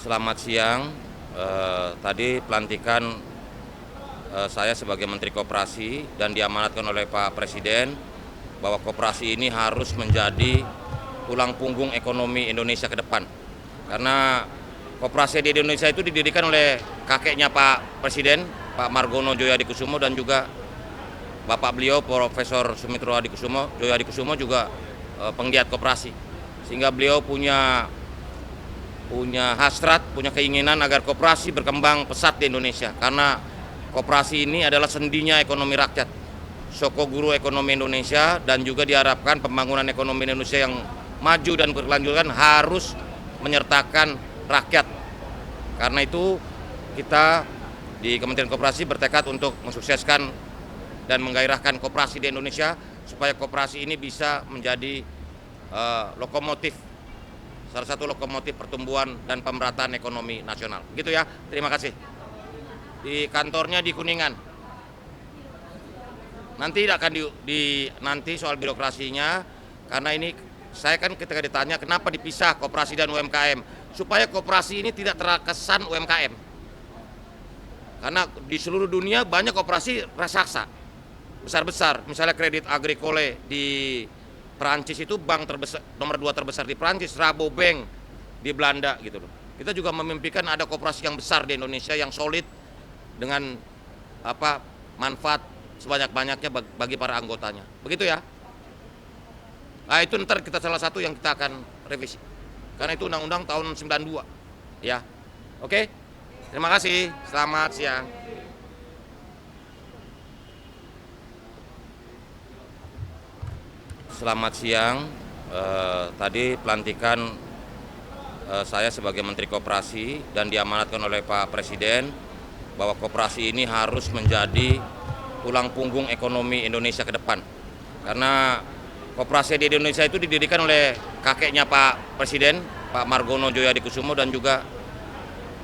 Selamat siang. Tadi pelantikan saya sebagai Menteri Koperasi dan diamanatkan oleh Pak Presiden bahwa koperasi ini harus menjadi tulang punggung ekonomi Indonesia ke depan. Karena koperasi di Indonesia itu didirikan oleh kakeknya Pak Presiden, Pak Margono Djoyohadikusumo, dan juga bapak beliau Profesor Sumitro Djoyohadikusumo juga penggiat koperasi. Sehingga beliau punya hasrat, punya keinginan agar koperasi berkembang pesat di Indonesia, karena koperasi ini adalah sendinya ekonomi rakyat, sokoguru ekonomi Indonesia, dan juga diharapkan pembangunan ekonomi Indonesia yang maju dan berkelanjutan harus menyertakan rakyat. Karena itu kita di Kementerian Koperasi bertekad untuk mensukseskan dan menggairahkan koperasi di Indonesia supaya koperasi ini bisa menjadi lokomotif, salah satu lokomotif pertumbuhan dan pemerataan ekonomi nasional. Gitu ya, terima kasih. Di kantornya di Kuningan. Nanti akan nanti soal birokrasinya, karena ini saya kan ketika ditanya kenapa dipisah koperasi dan UMKM, supaya koperasi ini tidak terkesan UMKM. Karena di seluruh dunia banyak koperasi raksasa, besar-besar. Misalnya Credit Agricole di Perancis itu bank terbesar, nomor 2 terbesar di Perancis, Rabobank di Belanda gitu loh. Kita juga memimpikan ada koperasi yang besar di Indonesia yang solid dengan manfaat sebanyak-banyaknya bagi para anggotanya. Begitu ya. Nah, itu ntar kita salah satu yang kita akan revisi. Karena itu undang-undang tahun 92. Ya. Oke? Terima kasih. Selamat siang. Selamat siang. Tadi pelantikan saya sebagai Menteri Koperasi dan diamanatkan oleh Pak Presiden bahwa koperasi ini harus menjadi tulang punggung ekonomi Indonesia ke depan. Karena koperasi di Indonesia itu didirikan oleh kakeknya Pak Presiden, Pak Margono Djoyohadikusumo, dan juga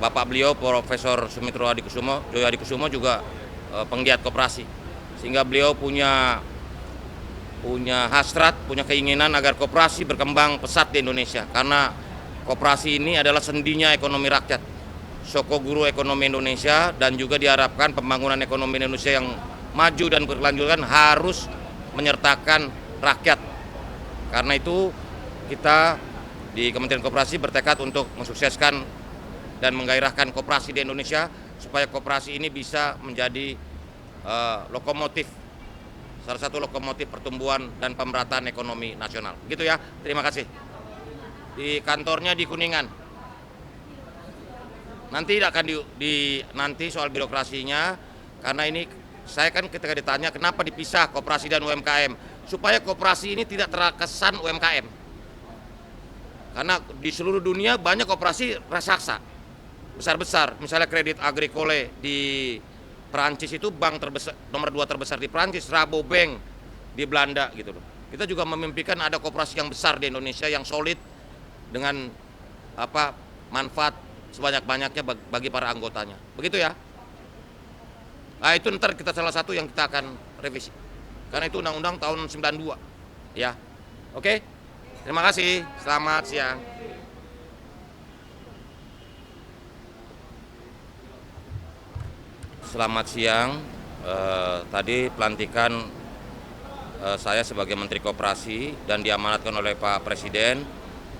bapak beliau Profesor Sumitro Djoyohadikusumo juga penggiat koperasi. Sehingga beliau punya hasrat, punya keinginan agar koperasi berkembang pesat di Indonesia, karena koperasi ini adalah sendinya ekonomi rakyat, sokoguru ekonomi Indonesia, dan juga diharapkan pembangunan ekonomi Indonesia yang maju dan berkelanjutan harus menyertakan rakyat. Karena itu kita di Kementerian Koperasi bertekad untuk mensukseskan dan menggairahkan koperasi di Indonesia supaya koperasi ini bisa menjadi lokomotif, salah satu lokomotif pertumbuhan dan pemerataan ekonomi nasional. Gitu ya, terima kasih. Di kantornya di Kuningan. Nanti akan nanti soal birokrasinya, karena ini saya kan ketika ditanya kenapa dipisah koperasi dan UMKM, supaya koperasi ini tidak terkesan UMKM. Karena di seluruh dunia banyak koperasi raksasa, besar-besar. Misalnya Credit Agricole di Perancis itu bank terbesar, nomor 2 terbesar di Perancis, Rabobank di Belanda gitu loh. Kita juga memimpikan ada koperasi yang besar di Indonesia yang solid dengan manfaat sebanyak-banyaknya bagi para anggotanya. Begitu ya. Nah, itu ntar kita salah satu yang kita akan revisi. Karena itu undang-undang tahun 92. Ya. Oke? Terima kasih. Selamat siang. Selamat siang. Tadi pelantikan saya sebagai Menteri Koperasi dan diamanatkan oleh Pak Presiden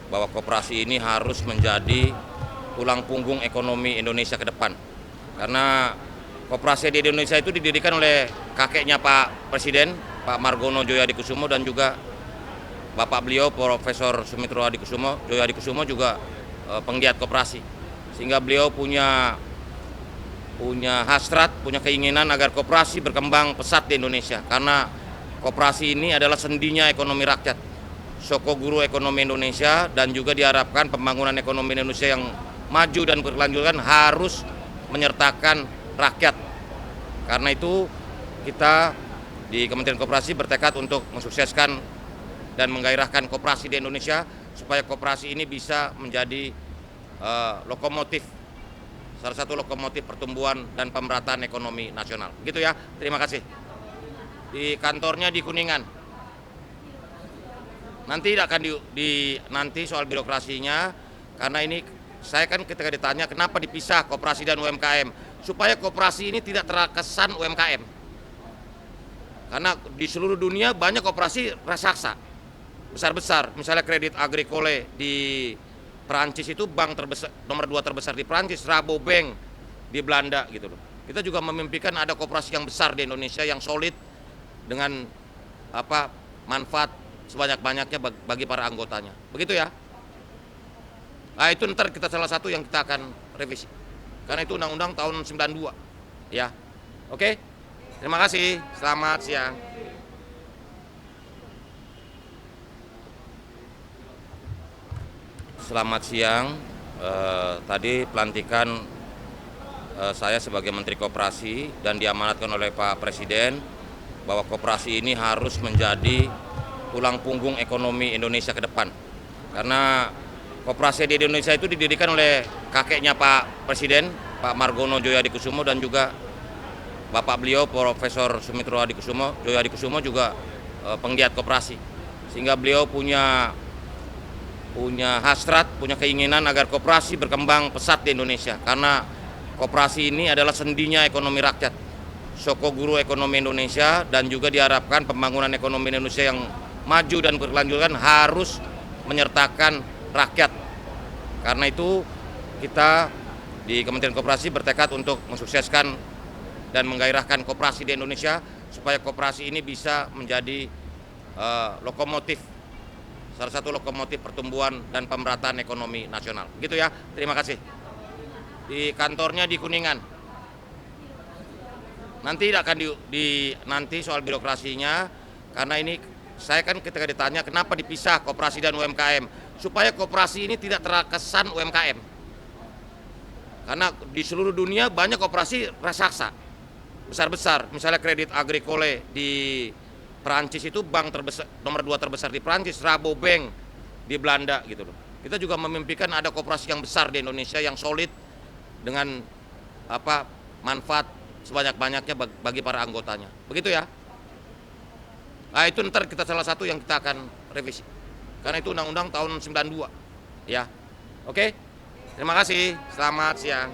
bahwa koperasi ini harus menjadi tulang punggung ekonomi Indonesia ke depan. Karena koperasi di Indonesia itu didirikan oleh kakeknya Pak Presiden, Pak Margono Djoyohadikusumo, dan juga bapak beliau Profesor Sumitro Djoyohadikusumo juga penggiat koperasi. Sehingga beliau punya hasrat, punya keinginan agar koperasi berkembang pesat di Indonesia, karena koperasi ini adalah sendinya ekonomi rakyat, sokoguru ekonomi Indonesia, dan juga diharapkan pembangunan ekonomi Indonesia yang maju dan berkelanjutan harus menyertakan rakyat. Karena itu kita di Kementerian Koperasi bertekad untuk mensukseskan dan menggairahkan koperasi di Indonesia supaya koperasi ini bisa menjadi lokomotif, salah satu lokomotif pertumbuhan dan pemerataan ekonomi nasional. Gitu ya, terima kasih. Di kantornya di Kuningan. Nanti akan nanti soal birokrasinya, karena ini saya kan ketika ditanya kenapa dipisah koperasi dan UMKM, supaya koperasi ini tidak terkesan UMKM. Karena di seluruh dunia banyak koperasi raksasa, besar-besar. Misalnya Credit Agricole di Perancis itu bank terbesar, nomor 2 terbesar di Perancis, Rabobank di Belanda gitu loh. Kita juga memimpikan ada koperasi yang besar di Indonesia yang solid dengan manfaat sebanyak-banyaknya bagi para anggotanya. Begitu ya. Nah, itu ntar kita salah satu yang kita akan revisi. Karena itu undang-undang tahun 92. Ya. Oke? Terima kasih. Selamat siang. Selamat siang. Tadi pelantikan saya sebagai Menteri Koperasi dan diamanatkan oleh Pak Presiden bahwa koperasi ini harus menjadi tulang punggung ekonomi Indonesia ke depan. Karena koperasi di Indonesia itu didirikan oleh kakeknya Pak Presiden, Pak Margono Djoyohadikusumo, dan juga bapak beliau Profesor Sumitro Djoyohadikusumo juga penggiat koperasi. Sehingga beliau punya hasrat, punya keinginan agar koperasi berkembang pesat di Indonesia. Karena koperasi ini adalah sendinya ekonomi rakyat, sokoguru ekonomi Indonesia, dan juga diharapkan pembangunan ekonomi Indonesia yang maju dan berkelanjutan harus menyertakan rakyat. Karena itu kita di Kementerian Koperasi bertekad untuk mensukseskan dan menggairahkan koperasi di Indonesia supaya koperasi ini bisa menjadi lokomotif, salah satu lokomotif pertumbuhan dan pemerataan ekonomi nasional. Gitu ya. Terima kasih. Di kantornya di Kuningan. Nanti akan nanti soal birokrasinya, karena ini saya kan ketika ditanya kenapa dipisah koperasi dan UMKM, supaya koperasi ini tidak terkesan UMKM. Karena di seluruh dunia banyak koperasi raksasa, besar-besar. Misalnya Credit Agricole di Perancis itu bank terbesar, nomor 2 terbesar di Perancis, Rabobank di Belanda gitu loh. Kita juga memimpikan ada koperasi yang besar di Indonesia yang solid dengan manfaat sebanyak-banyaknya bagi para anggotanya. Begitu ya. Nah, itu ntar kita salah satu yang kita akan revisi. Karena itu undang-undang tahun 92. Ya. Oke? Terima kasih. Selamat siang.